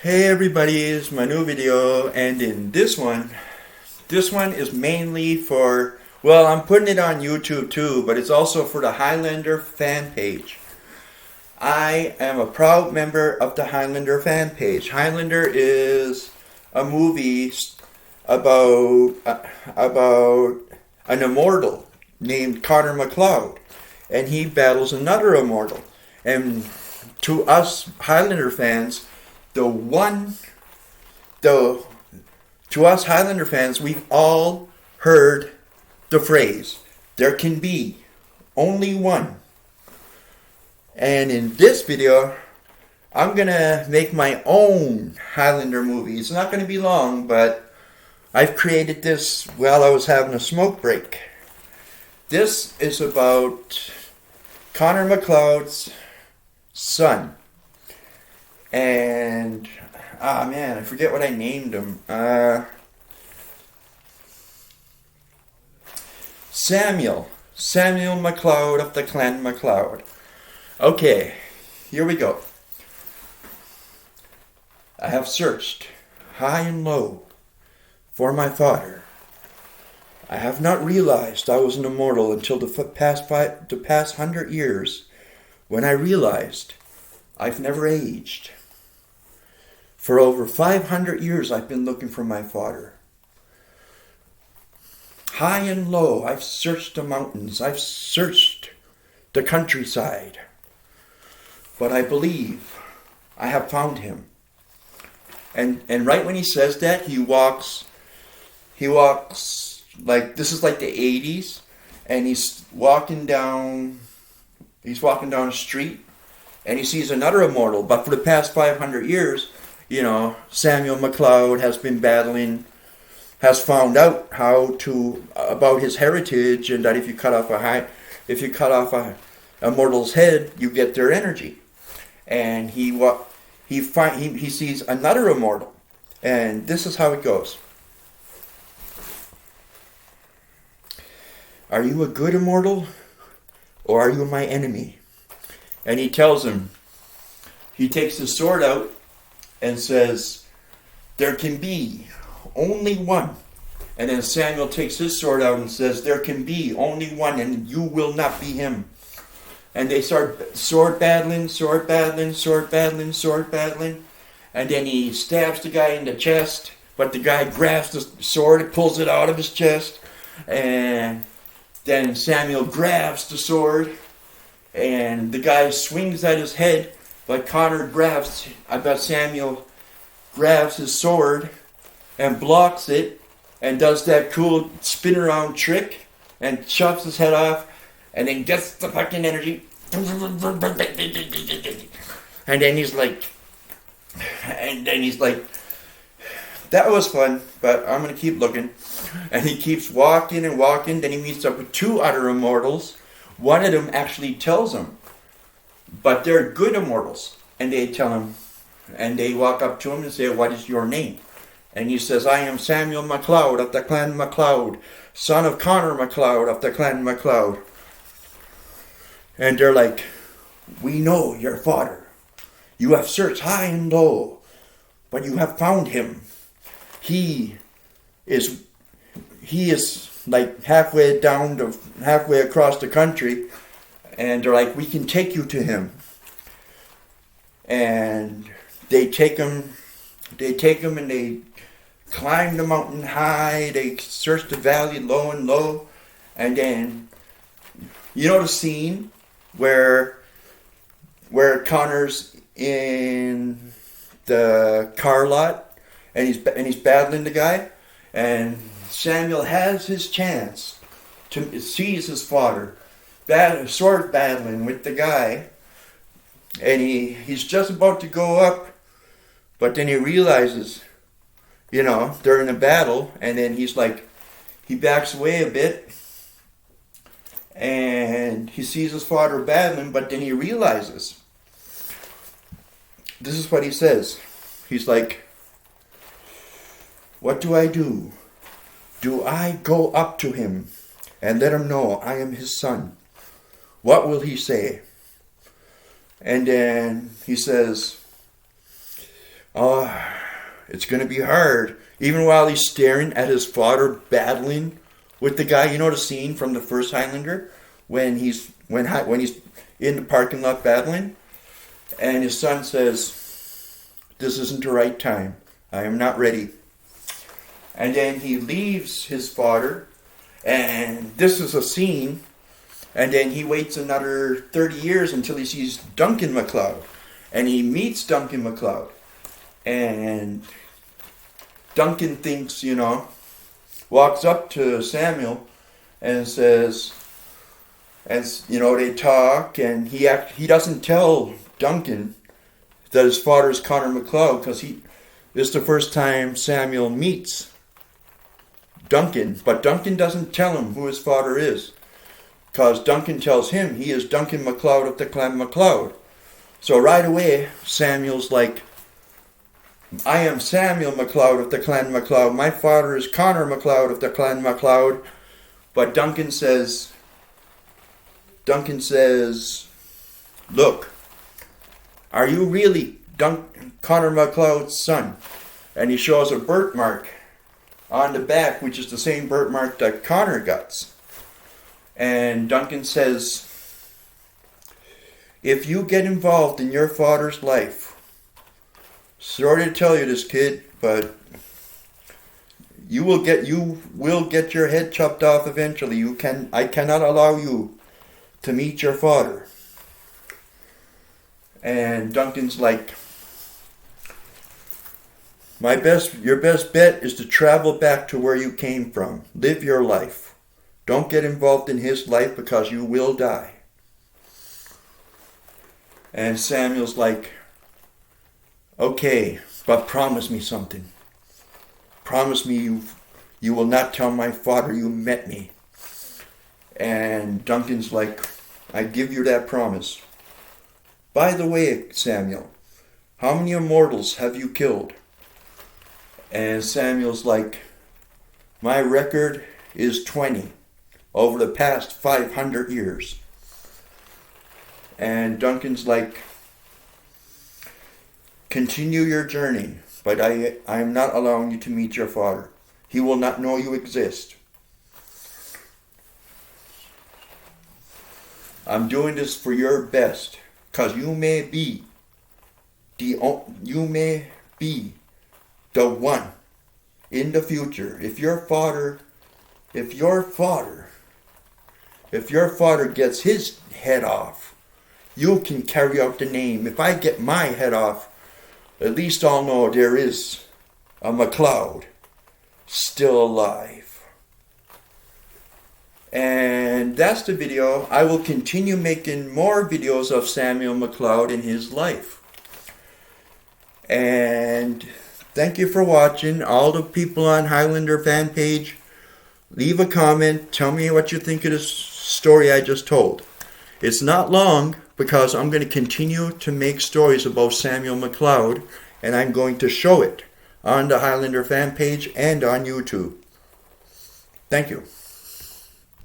Hey everybody, it's my new video, and in this one is mainly for, well, I'm putting it on YouTube too, but it's also for the Highlander fan page. I am a proud member of the Highlander fan page. Highlander is a movie about an immortal named Connor MacLeod, and he battles another immortal. And to us Highlander fans, the one the to us Highlander fans, we've all heard the phrase, there can be only one. And in this video, I'm gonna make my own Highlander movie. It's not gonna be long, but I've created this while I was having a smoke break. This is about Connor MacLeod's son. And man, I forget what I named him. Samuel MacLeod of the Clan MacLeod. Okay, here we go. I have searched high and low for my father. I have not realized I was an immortal until the past 100 years, when I realized I've never aged. For over 500 years, I've been looking for my father. High and low, I've searched the mountains, I've searched the countryside, but I believe I have found him. And right when he says that, he walks like, this is like the 80s, and he's walking down a street, and he sees another immortal. But for the past 500 years, Samuel MacLeod has been battling, has found out about his heritage, and that if you cut off a immortal's head, you get their energy. And he sees another immortal, and this is how it goes. Are you a good immortal, or are you my enemy? And he tells him, he takes his sword out and says, there can be only one. And then Samuel takes his sword out and says, there can be only one, and you will not be him. And they start sword battling, and then he stabs the guy in the chest, but the guy grabs the sword, pulls it out of his chest, and then Samuel grabs the sword, and the guy swings at his head, but Samuel grabs his sword and blocks it, and does that cool spin around trick, and chops his head off, and then gets the fucking energy. And then he's like, that was fun, but I'm going to keep looking. And he keeps walking and walking. Then he meets up with two other immortals. One of them actually tells him, but they're good immortals. And they tell him, and they walk up to him and say, what is your name? And he says, I am Samuel MacLeod of the Clan MacLeod, son of Connor MacLeod of the Clan MacLeod. And they're like, we know your father. You have searched high and low, but you have found him. He is like halfway across the country, and they're like, we can take you to him. And they take him and they climb the mountain high, they search the valley low and low, and then, the scene where Connor's in the car lot, and he's battling the guy, and Samuel has his chance to seize his father, sword battling with the guy, and he's just about to go up, but then he realizes, they're in a battle, and then he backs away a bit, and he sees his father battling, but then he realizes, this is what he says. He's like, what do I do? Do I go up to him and let him know I am his son? What will he say? And then he says, Oh, it's going to be hard. Even while he's staring at his father battling with the guy. You know the scene from the first Highlander when he's in the parking lot battling, and his son says, "This isn't the right time. I am not ready." And then he leaves his father, and this is a scene. And then he waits another 30 years until he sees Duncan MacLeod, and he meets Duncan MacLeod, and Duncan thinks, walks up to Samuel and says, they talk, and he doesn't tell Duncan that his father's Connor MacLeod, because this is the first time Samuel meets Duncan, but Duncan doesn't tell him who his father is, because Duncan tells him he is Duncan MacLeod of the Clan MacLeod. So right away, Samuel's like, "I am Samuel MacLeod of the Clan MacLeod. My father is Connor MacLeod of the Clan MacLeod." But Duncan says, "Look, are you really Connor MacLeod's son?" And he shows a birthmark on the back, which is the same birthmark that Connor got. And Duncan says, "If you get involved in your father's life, sorry to tell you this, kid, but you will get your head chopped off eventually. I cannot allow you to meet your father." And Duncan's like, your best bet is to travel back to where you came from. Live your life. Don't get involved in his life, because you will die." And Samuel's like, "Okay, but promise me something. Promise me you will not tell my father you met me." And Duncan's like, "I give you that promise. By the way, Samuel, how many immortals have you killed?" And Samuel's like, "My record is 20 over the past 500 years. And Duncan's like, "Continue your journey, but I am not allowing you to meet your father. He will not know you exist. I'm doing this for your best, because you may be the one in the future. If your father gets his head off, you can carry out the name. If I get my head off, at least I'll know there is a MacLeod still alive." And that's the video. I will continue making more videos of Samuel MacLeod and his life. And thank you for watching. All the people on Highlander fan page, leave a comment. Tell me what you think of this story I just told. It's not long, because I'm going to continue to make stories about Samuel MacLeod, and I'm going to show it on the Highlander fan page and on YouTube. Thank you.